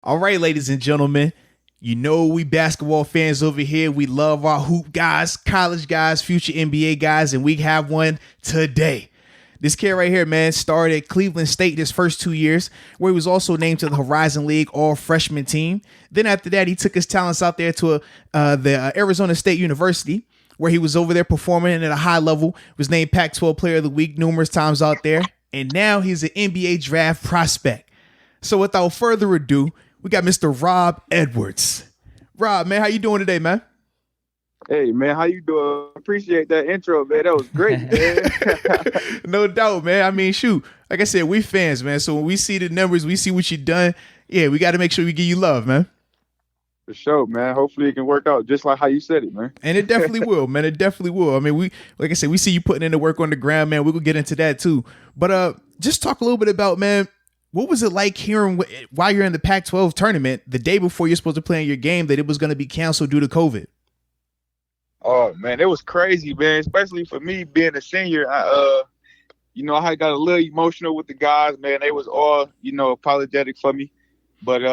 All right, ladies and gentlemen, you know we basketball fans over here. We love our hoop guys, college guys, future NBA guys, and we have one today. This kid right here, man, started at Cleveland State his first 2 years, where he was also named to the Horizon League All-Freshman team. Then after that, he took his talents out there to the Arizona State University, where he was over there performing at a high level, was named Pac12 Player of the Week numerous times out there, and now he's an NBA draft prospect. So without further ado, we got Mr. Rob Edwards. Rob, man, how you doing today, man? Hey, man, how you doing? Appreciate that intro, man. That was great, man. No doubt, man. I mean, shoot, like I said, we fans, man. So when we see the numbers, we see what you done. Yeah, we got to make sure we give you love, man. For sure, man. Hopefully it can work out just like how you said it, man. And it definitely will, man. It definitely will. I mean, like I said, we see you putting in the work on the ground, man. We're going to get into that too. But just talk a little bit about, man, what was it like hearing while you're in the Pac-12 tournament the day before you're supposed to play in your game that it was going to be canceled due to COVID? Oh, man, it was crazy, man, especially for me being a senior. I got a little emotional with the guys, man. They was all, apologetic for me. But,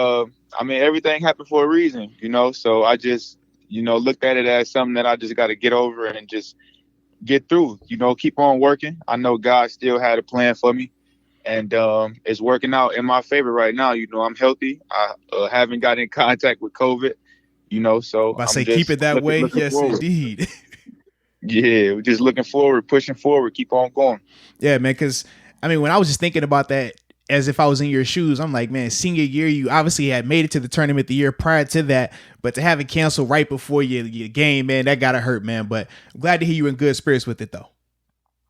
everything happened for a reason, so I just, looked at it as something that I just got to get over and just get through, keep on working. I know God still had a plan for me. And it's working out in my favor right now. I'm healthy. I haven't got in contact with COVID, so I say keep it that way. Yes, forward. Indeed. Yeah, we're just looking forward, pushing forward, keep on going. Yeah, man, because, when I was just thinking about that as if I was in your shoes, I'm like, man, senior year, you obviously had made it to the tournament the year prior to that, but to have it canceled right before your game, man, that got to hurt, man. But I'm glad to hear you in good spirits with it, though.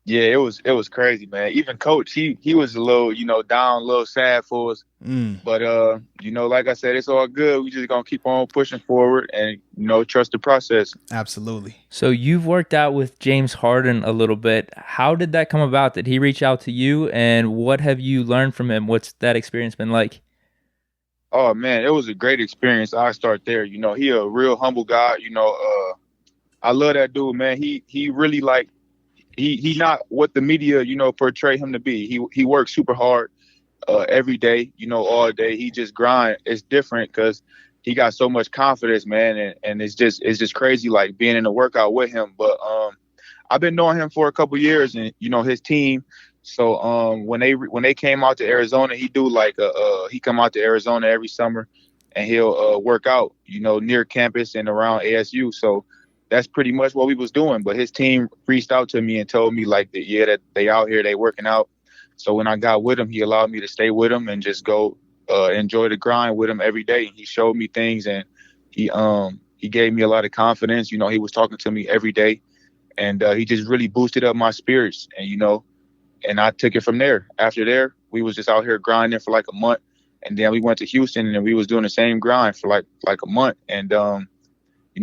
Yeah, it was crazy, man. Even coach, he was a little, down, a little sad for us. But, like I said, it's all good. We just going to keep on pushing forward and, trust the process. Absolutely. So you've worked out with James Harden a little bit. How did that come about? Did he reach out to you? And what have you learned from him? What's that experience been like? Oh, man, it was a great experience. I start there. He a real humble guy. I love that dude, man. He really He not what the media, portray him to be. He works super hard every day, all day. He just grind. It's different because he got so much confidence, man. And it's just crazy, like being in a workout with him. But I've been knowing him for a couple years and, his team. So when they came out to Arizona, he come out to Arizona every summer and he'll work out, near campus and around ASU. So that's pretty much what we was doing. But his team reached out to me and told me that they out here, they working out. So when I got with him, he allowed me to stay with him and just go enjoy the grind with him every day. He showed me things and he gave me a lot of confidence. He was talking to me every day and he just really boosted up my spirits and I took it from there. After there, we was just out here grinding for like a month. And then we went to Houston and we was doing the same grind for like a month. And,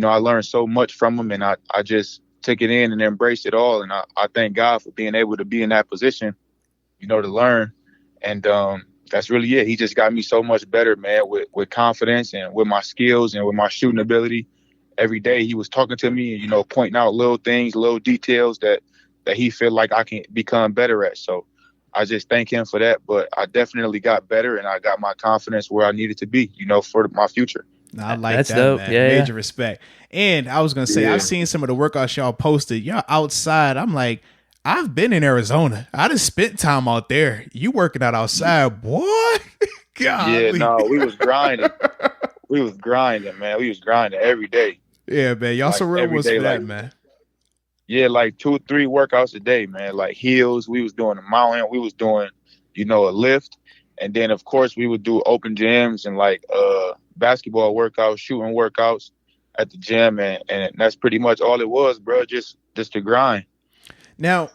I learned so much from him and I just took it in and embraced it all. And I thank God for being able to be in that position, to learn. And that's really it. He just got me so much better, man, with confidence and with my skills and with my shooting ability. Every day he was talking to me and, pointing out little things, little details that he feel like I can become better at. So I just thank him for that. But I definitely got better and I got my confidence where I needed to be, for my future. No, I like That's that, dope. man. Yeah, Major respect. And I was going to say, I've seen some of the workouts y'all posted. Y'all outside. I'm like, I've been in Arizona. I just spent time out there. You working out outside, boy. Golly. Yeah, no, we was grinding. We was grinding, man. We was grinding every day. Yeah, man. Y'all so real was for that, like, man. Yeah, like 2 or 3 workouts a day, man. Like hills. We was doing a mountain. We was doing, a lift. And then, of course, we would do open gyms and basketball workouts, shooting workouts at the gym. And that's pretty much all it was, bro. Just to grind. Now,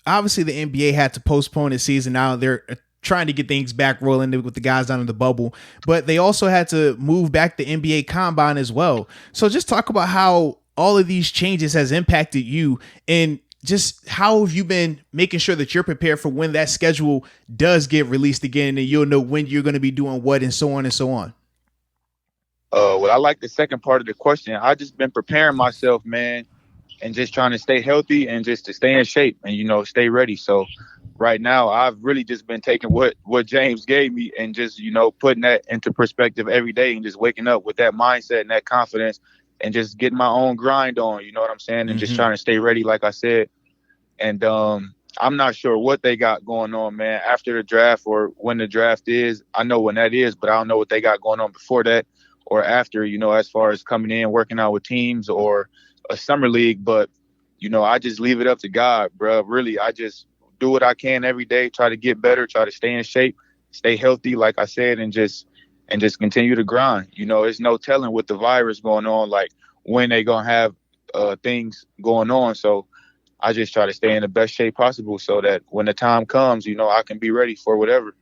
obviously the NBA had to postpone its season. Now they're trying to get things back rolling with the guys down in the bubble, but they also had to move back the NBA Combine as well. So just talk about how all of these changes has impacted you and just how have you been making sure that you're prepared for when that schedule does get released again and you'll know when you're going to be doing what and so on and so on. Well, I like the second part of the question. I just been preparing myself, man, and just trying to stay healthy and just to stay in shape and, stay ready. So right now I've really just been taking what James gave me and just, putting that into perspective every day and just waking up with that mindset and that confidence and just getting my own grind on, you know what I'm saying? And just trying to stay ready, like I said. And I'm not sure what they got going on, man, after the draft or when the draft is. I know when that is, but I don't know what they got going on before that or after, as far as coming in, working out with teams or a summer league. But, I just leave it up to God, bro. Really, I just do what I can every day, try to get better, try to stay in shape, stay healthy, like I said, and just continue to grind. There's no telling with the virus going on, like when they going to have things going on. So I just try to stay in the best shape possible so that when the time comes, I can be ready for whatever.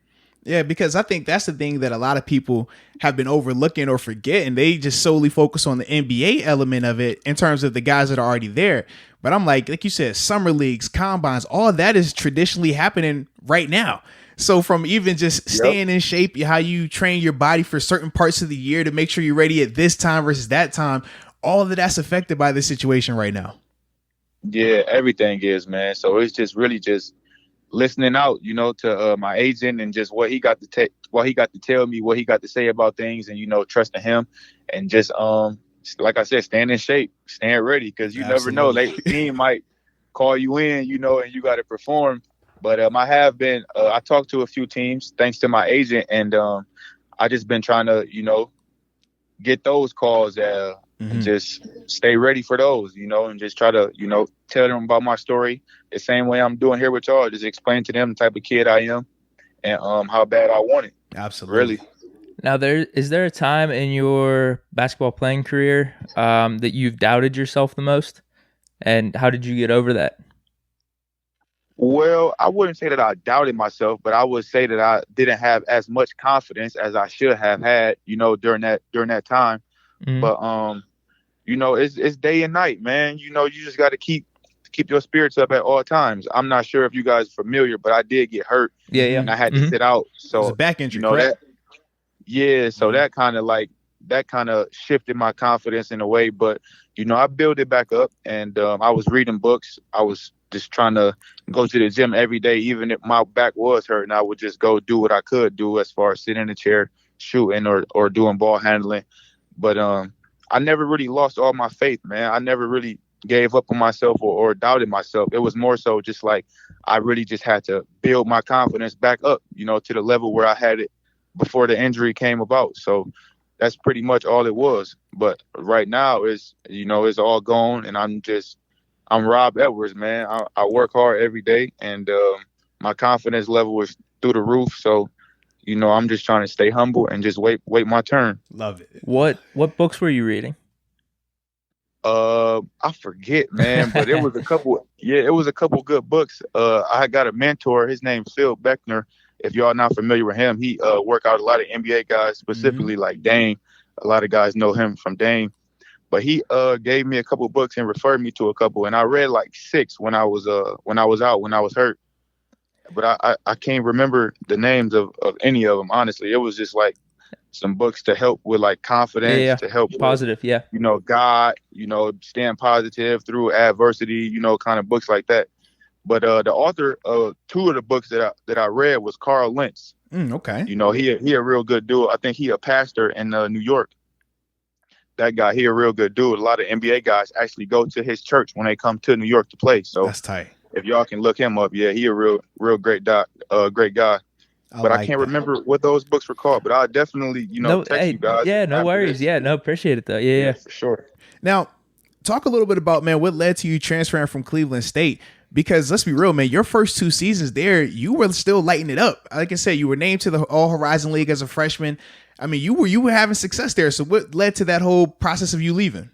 Yeah, because I think that's the thing that a lot of people have been overlooking or forgetting. They just solely focus on the NBA element of it in terms of the guys that are already there. But I'm like you said, summer leagues, combines, all of that is traditionally happening right now. So from even just staying in shape, how you train your body for certain parts of the year to make sure you're ready at this time versus that time, all of that's affected by this situation right now. Yeah, everything is, man. So it's just really just listening out, to my agent and just what he got to tell me, what he got to say about things, and trusting him, and just like I said, staying in shape, staying ready, because you never know, the team might call you in, and you got to perform. But I have been, I talked to a few teams thanks to my agent, and I just been trying to, get those calls and just stay ready for those, and just try to, tell them about my story the same way I'm doing here with y'all. Just explain to them the type of kid I am and how bad I want it. Absolutely. Really. Now, is there a time in your basketball playing career that you've doubted yourself the most? And how did you get over that? Well, I wouldn't say that I doubted myself, but I would say that I didn't have as much confidence as I should have had, during that time. Mm-hmm. But it's day and night, man. You just got to keep your spirits up at all times. I'm not sure if you guys are familiar, but I did get hurt. Yeah. And I had to sit out. So it was a back injury, correct? So that kind of shifted my confidence in a way. But I built it back up, and I was reading books. I was just trying to go to the gym every day, even if my back was hurt, and I would just go do what I could do as far as sitting in the chair, shooting or doing ball handling. But I never really lost all my faith, man. I never really gave up on myself or doubted myself. It was more so just like I really just had to build my confidence back up, to the level where I had it before the injury came about. So that's pretty much all it was. But right now it's all gone, and I'm Rob Edwards, man. I work hard every day, and my confidence level is through the roof. So, I'm just trying to stay humble and just wait my turn. Love it. What books were you reading? I forget, man, but it was a couple. Yeah, it was a couple good books. I got a mentor. His name's Phil Beckner. If y'all not familiar with him, he work out a lot of NBA guys, specifically like Dame. A lot of guys know him from Dame. But he gave me a couple books and referred me to a couple, and I read like 6 when I was hurt. But I can't remember the names of any of them, honestly. It was just like some books to help with like confidence, to help positive, with, God, staying positive through adversity, kind of books like that. But the author of 2 of the books that I read was Carl Lentz. Okay. He a real good dude. I think he a pastor in New York. That guy, he a real good dude. A lot of NBA guys actually go to his church when they come to New York to play. So that's tight. If y'all can look him up, he a real great guy. But I can't remember what those books were called. But I'll definitely, text you guys. Yeah, no worries. Yeah, no, appreciate it though. Yeah, for sure. Now, talk a little bit about, man, what led to you transferring from Cleveland State. Because let's be real, man, your first 2 seasons there, you were still lighting it up. Like I said, you were named to the All Horizon League as a freshman. I mean, you were having success there. So what led to that whole process of you leaving?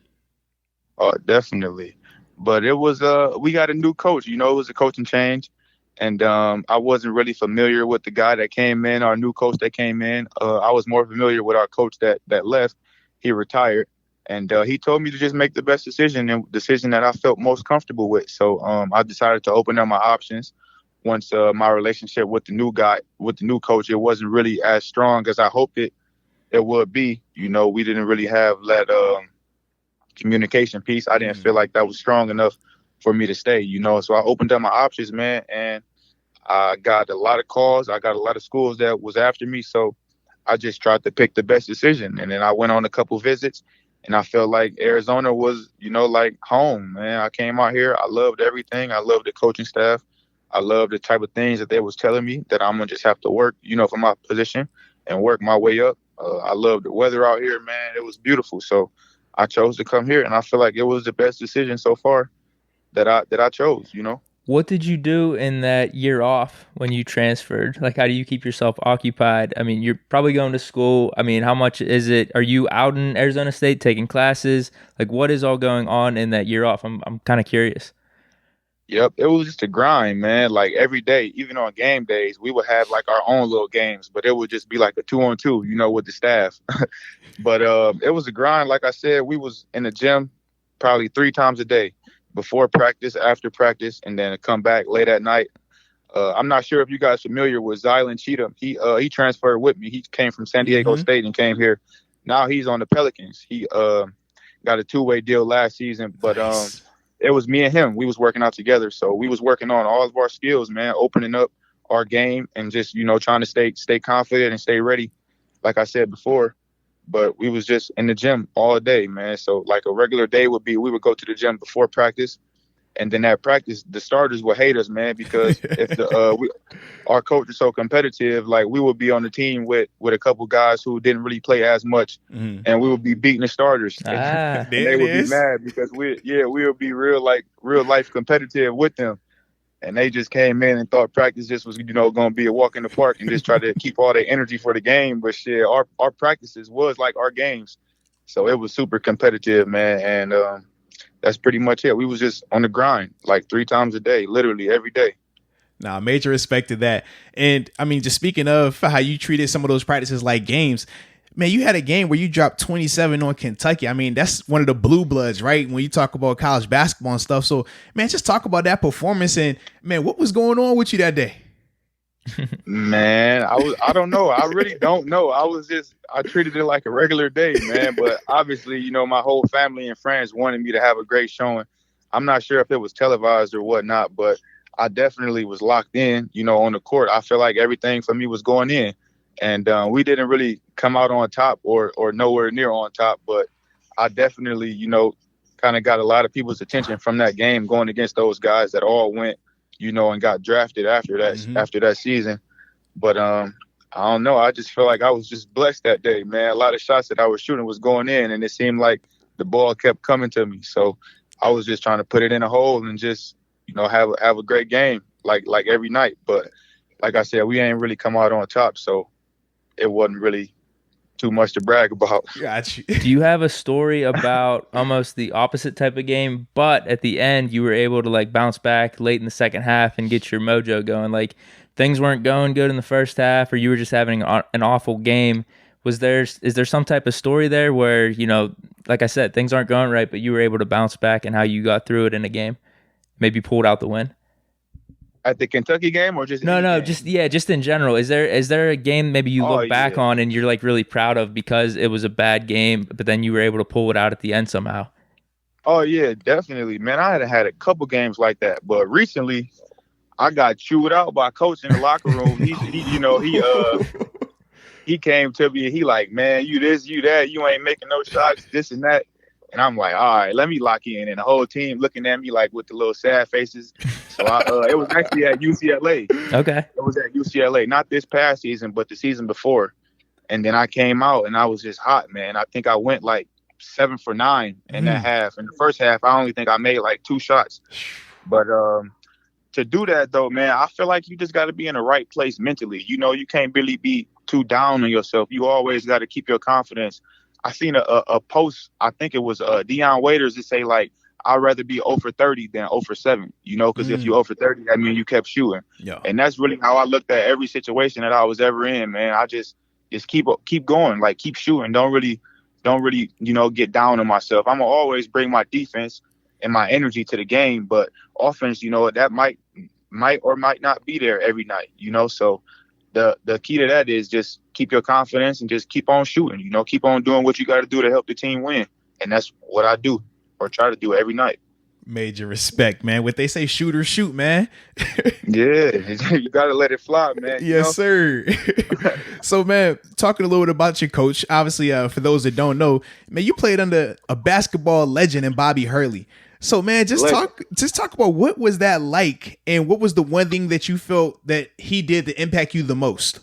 Oh, definitely. But it was we got a new coach. It was a coaching change, and I wasn't really familiar with the guy that came in, our new coach that came in. I was more familiar with our coach that left. He retired. And he told me to just make the best decision and decision that I felt most comfortable with. So I decided to open up my options. Once my relationship with the new coach, it wasn't really as strong as I hoped it would be. We didn't really have that communication piece. I didn't feel like that was strong enough for me to stay. So I opened up my options, man, and I got a lot of calls. I got a lot of schools that was after me. So I just tried to pick the best decision. And then I went on a couple visits, and I felt like Arizona was, like home, man. I came out here. I loved everything. I loved the coaching staff. I loved the type of things that they was telling me that I'm going to just have to work, for my position and work my way up. I love the weather out here, man. It was beautiful. So I chose to come here, and I feel like it was the best decision so far that I chose. What did you do in that year off when you transferred? Like, how do you keep yourself occupied? I mean, you're probably going to school. I mean, how much is it? Are you out in Arizona State taking classes? Like, what is all going on in that year off? I'm kind of curious. Yep, it was just a grind, man. Like every day, even on game days, we would have like our own little games, but it would just be like a 2-on-2, with the staff. But it was a grind. Like I said, we was in the gym probably 3 times a day, before practice, after practice, and then come back late at night. I'm not sure if you guys familiar with Zylan Cheatham. He transferred with me. He came from San Diego State and came here. Now he's on the Pelicans. He got a 2-way deal last season, but it was me and him. We was working out together, so we was working on all of our skills, man, opening up our game and just trying to stay confident and stay ready, like I said before. But we was just in the gym all day, man. So like a regular day would be, we would go to the gym before practice, and then at practice, the starters would hate us, man, because if our coach is so competitive, like we would be on the team with a couple guys who didn't really play as much, and we would be beating the starters. And they would be mad because we would be real life competitive with them. And they just came in and thought practice just was, going to be a walk in the park and just try to keep all their energy for the game. But shit, our practices was like our games. So it was super competitive, man. And that's pretty much it. We was just on the grind like 3 times a day, literally every day. Nah, major respect to that. And I mean, just speaking of how you treated some of those practices like games, man, you had a game where you dropped 27 on Kentucky. I mean, that's one of the blue bloods, right? When you talk about college basketball and stuff. So, man, just talk about that performance and, man, what was going on with you that day? Man, I don't know. I really don't know. I treated it like a regular day, man. But obviously, my whole family and friends wanted me to have a great showing. I'm not sure if it was televised or whatnot, but I definitely was locked in, on the court. I feel like everything for me was going in. And we didn't really come out on top or nowhere near on top, but I definitely, kind of got a lot of people's attention from that game going against those guys that all went, and got drafted after that season. But I don't know. I just feel like I was just blessed that day, man. A lot of shots that I was shooting was going in, and it seemed like the ball kept coming to me. So I was just trying to put it in a hole and just, have a great game like every night. But like I said, we ain't really come out on top, so it wasn't really too much to brag about. Gotcha. Do you have a story about almost the opposite type of game, but at the end you were able to like bounce back late in the second half and get your mojo going? Like things weren't going good in the first half, or you were just having an awful game. Is there some type of story there where, like I said, things aren't going right, but you were able to bounce back and how you got through it in a game? Maybe pulled out the win? At the Kentucky game or just just in general. Is there a game maybe you look back on and you're like really proud of because it was a bad game, but then you were able to pull it out at the end somehow? Oh yeah, definitely, man. I had a couple games like that, but recently I got chewed out by coach in the locker room. He came to me and he like, man, you this, you that, you ain't making no shots, this and that. And I'm like, all right, let me lock in. And the whole team looking at me like with the little sad faces. So it was actually at UCLA. Okay. It was at UCLA, not this past season, but the season before. And then I came out and I was just hot, man. I think I went like 7 for 9 in that half. In the first half, I only think I made like 2 shots. But to do that, though, man, I feel like you just got to be in the right place mentally. You can't really be too down on yourself. You always got to keep your confidence. I seen a post, I think it was Deion Waiters, that say, like, I'd rather be 0 for 30 than 0 for 7, because if you 0 for 30, that means you kept shooting. Yeah. And that's really how I looked at every situation that I was ever in, man. I just keep going, like, keep shooting. Don't really, get down on myself. I'm going to always bring my defense and my energy to the game, but offense, that might or might not be there every night, so the key to that is just keep your confidence and just keep on shooting, keep on doing what you got to do to help the team win. And that's what I do or try to do every night. Major respect, man. What they say, shoot or shoot, man. Yeah, you gotta let it fly, man. Yes, sir. So, man, talking a little bit about your coach. Obviously, for those that don't know, man, you played under a basketball legend in Bobby Hurley. So, man, just talk about what was that like, and what was the one thing that you felt that he did to impact you the most?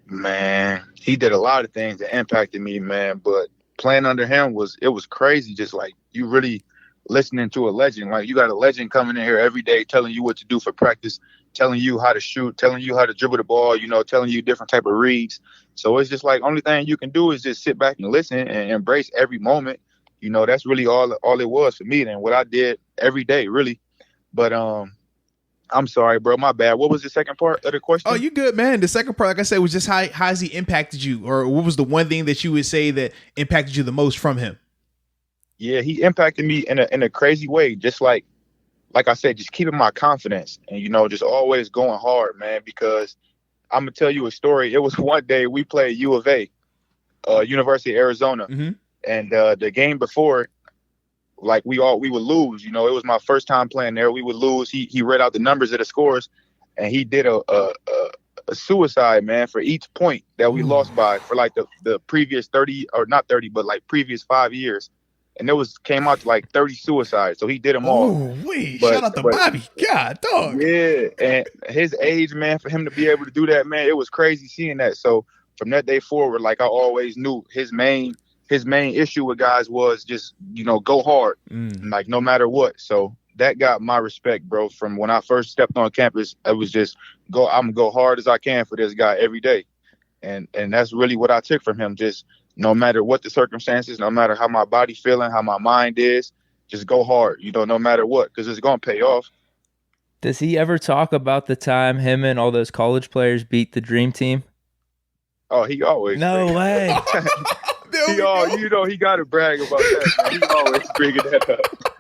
Man, he did a lot of things that impacted me, man. But playing under him was crazy. Just like you really listening to a legend. Like you got a legend coming in here every day telling you what to do for practice, telling you how to shoot, telling you how to dribble the ball, telling you different type of reads. So it's just like only thing you can do is just sit back and listen and embrace every moment. That's really all it was for me and what I did every day, really. But I'm sorry, bro. My bad. What was the second part of the question? Oh, you good, man. The second part, like I said, was just how has he impacted you, or what was the one thing that you would say that impacted you the most from him? Yeah, he impacted me in a crazy way. Just like I said, just keeping my confidence and, just always going hard, man, because I'm going to tell you a story. It was one day we played U of A, University of Arizona. Mm-hmm. And the game before, like we would lose. It was my first time playing there. We would lose. He read out the numbers of the scores, and he did a suicide, man, for each point that we lost by for like the previous 30 or not 30, but like previous 5 years. And came out to like 30 suicides. So he did them all. Oh, wait. Shout out to Bobby. God, dog. Yeah. And his age, man, for him to be able to do that, man, it was crazy seeing that. So from that day forward, like I always knew his main issue with guys was just, go hard, like no matter what. So that got my respect, bro. From when I first stepped on campus, it was just I'm gonna go hard as I can for this guy every day. And that's really what I took from him. Just no matter what the circumstances, no matter how my body feeling, how my mind is, just go hard, no matter what, because it's going to pay off. Does he ever talk about the time him and all those college players beat the dream team? Oh, he always. No way. He got to brag about that, man. He always bringing that up.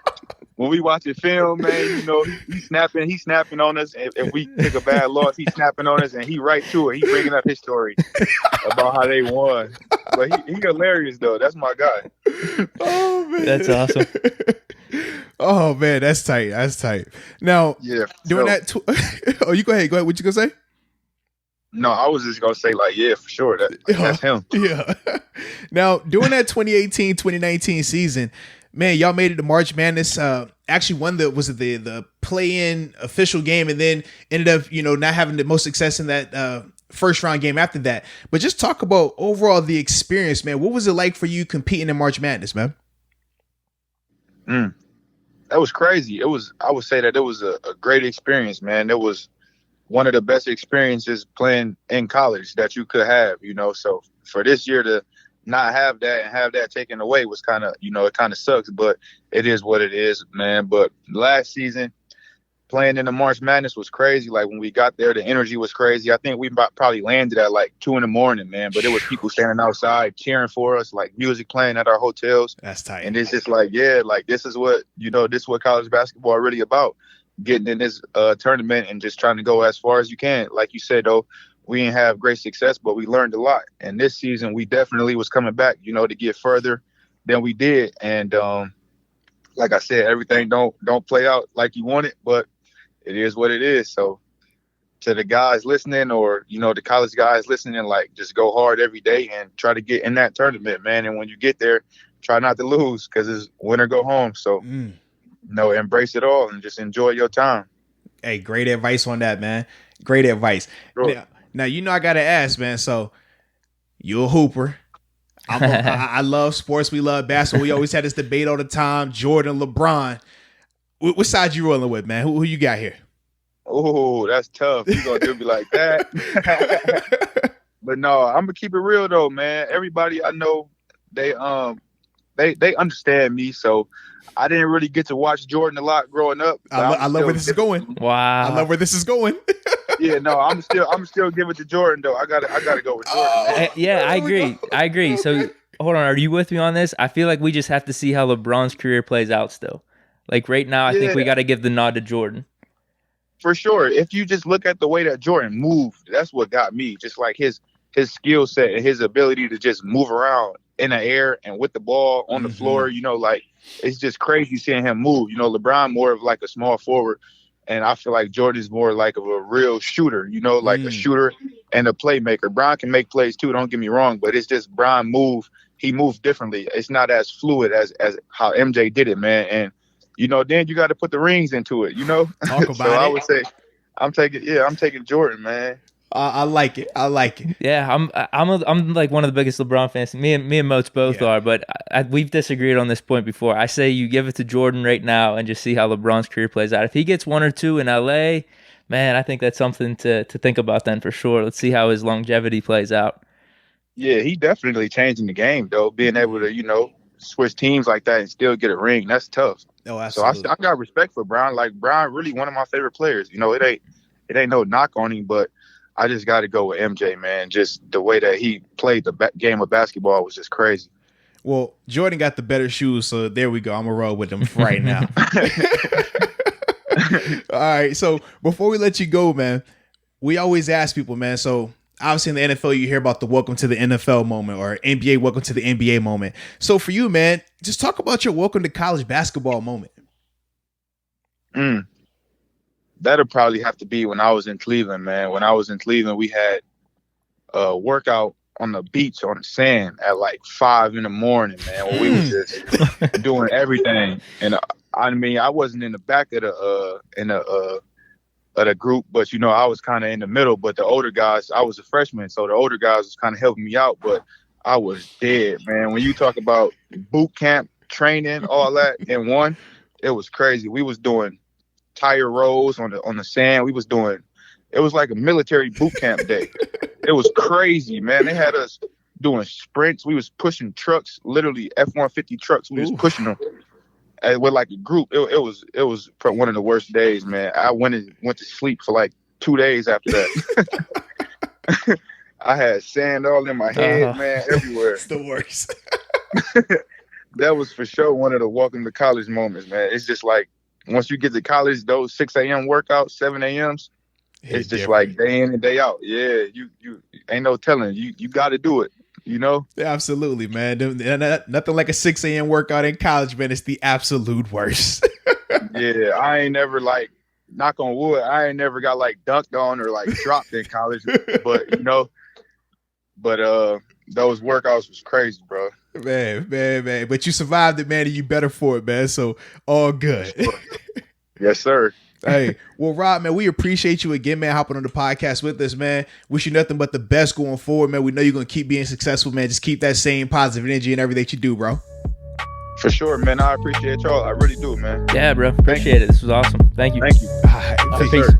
When we watching film, man, he's snapping on us. If we take a bad loss, he's snapping on us, and he right to it. He bringing up his story about how they won. But he hilarious though. That's my guy. Oh man, that's awesome. Oh man, that's tight. That's tight. Now, yeah, doing that. Oh, you go ahead. Go ahead. What you gonna say? No, I was just gonna say yeah, for sure. That's him. Yeah. Now, during that 2018-2019 season. Man, y'all made it to March Madness. Actually won the play-in official game, and then ended up, not having the most success in that first round game after that. But just talk about overall the experience, man. What was it like for you competing in March Madness, man? That was crazy. I would say that it was a great experience, man. It was one of the best experiences playing in college that you could have, So for this year to not have that and have that taken away was kind of, it kind of sucks, but it is what it is, man. But last season, playing in the March Madness was crazy. Like when we got there, the energy was crazy. I think we probably landed at like 2 a.m, man. But it was people standing outside cheering for us, like music playing at our hotels. That's tight. And it's just like, yeah, like this is what, this is what college basketball are really about. Getting in this tournament and just trying to go as far as you can. Like you said, though, we didn't have great success, but we learned a lot. And this season, we definitely was coming back, to get further than we did. And like I said, everything don't play out like you want it, but it is what it is. So to the guys listening, or the college guys listening, like just go hard every day and try to get in that tournament, man. And when you get there, try not to lose, because it's win or go home. So embrace it all and just enjoy your time. Hey, great advice on that, man. Great advice. Sure. Now, I got to ask, man, so you're a hooper. I love sports. We love basketball. We always had this debate all the time, Jordan, LeBron. What side you rolling with, man? Who you got here? Oh, that's tough. You going to do me like that? But no, I'm going to keep it real, though, man. Everybody I know, they understand me, so I didn't really get to watch Jordan a lot growing up. I love where this is going. Wow. I love where this is going. Yeah, no, I'm still give it to Jordan though. I gotta go with Jordan. I agree. So hold on, are you with me on this? I feel like we just have to see how LeBron's career plays out still. Like right now, I think we got to give the nod to Jordan. For sure. If you just look at the way that Jordan moved, that's what got me. Just like his skill set and his ability to just move around in the air and with the ball on the floor. You know, like it's just crazy seeing him move. You know, LeBron more of like a small forward, and I feel like Jordan's more like of a real shooter. You know, like a shooter and a playmaker. Bron can make plays too. Don't get me wrong, but it's just Bron move. He moves differently. It's not as fluid as how MJ did it, man. And you know, then you got to put the rings into it. You know, talk about so I would say I'm taking Jordan, man. I like it. Yeah, I'm like one of the biggest LeBron fans. Me and Moats both are, but we've disagreed on this point before. I say you give it to Jordan right now and just see how LeBron's career plays out. If he gets 1 or 2 in LA, man, I think that's something to think about then for sure. Let's see how his longevity plays out. Yeah, he definitely changing the game though. Being able to, you know, switch teams like that and still get a ring, that's tough. Oh, absolutely. So I got respect for Bron. Like Bron, really one of my favorite players. You know, it ain't no knock on him, but I just got to go with MJ, man. Just the way that he played the game of basketball was just crazy. Well, Jordan got the better shoes, so there we go. I'm going to roll with him right now. All right, so before we let you go, man, we always ask people, man, so obviously in the NFL, you hear about the welcome to the NFL moment or NBA welcome to the NBA moment. So for you, man, just talk about your welcome to college basketball moment. That'll probably have to be when I was in Cleveland, man. When I was in Cleveland, we had a workout on the beach on the sand at like 5 a.m, man. When we was just doing everything. And I mean, I wasn't in the back of the group, but you know, I was kind of in the middle. But the older guys, I was a freshman, so the older guys was kind of helping me out. But I was dead, man. When you talk about boot camp training, all that in one, it was crazy. We was doing tire rolls on the sand. It was like a military boot camp day. It was crazy, man. They had us doing sprints. We was pushing trucks, literally F-150 trucks. We was pushing them with like a group. It was one of the worst days, man. I went to sleep for like 2 days after that. I had sand all in my head, man, everywhere. It's the worst. That was for sure one of the welcome to college moments, man. It's just like, once you get to college, those 6 a.m. workouts, 7 a.m.s, it's just like day in and day out. Yeah, you ain't no telling. You got to do it, you know? Yeah, absolutely, man. Nothing like a 6 a.m. workout in college, man. It's the absolute worst. Yeah, I ain't never like, knock on wood, I ain't never got like dunked on or like dropped in college. But, you know, those workouts was crazy, bro. Man. But you survived it, man, and you better for it, man. So all good. Yes, sir. Hey, well, Rob, man, we appreciate you again, man, hopping on the podcast with us, man. Wish you nothing but the best going forward, man. We know you're going to keep being successful, man. Just keep that same positive energy in everything you do, bro. For sure, man. I appreciate y'all. I really do, man. Yeah, bro. Appreciate it. This was awesome. Thank you. Thank you. All right, Yes, peace. sir.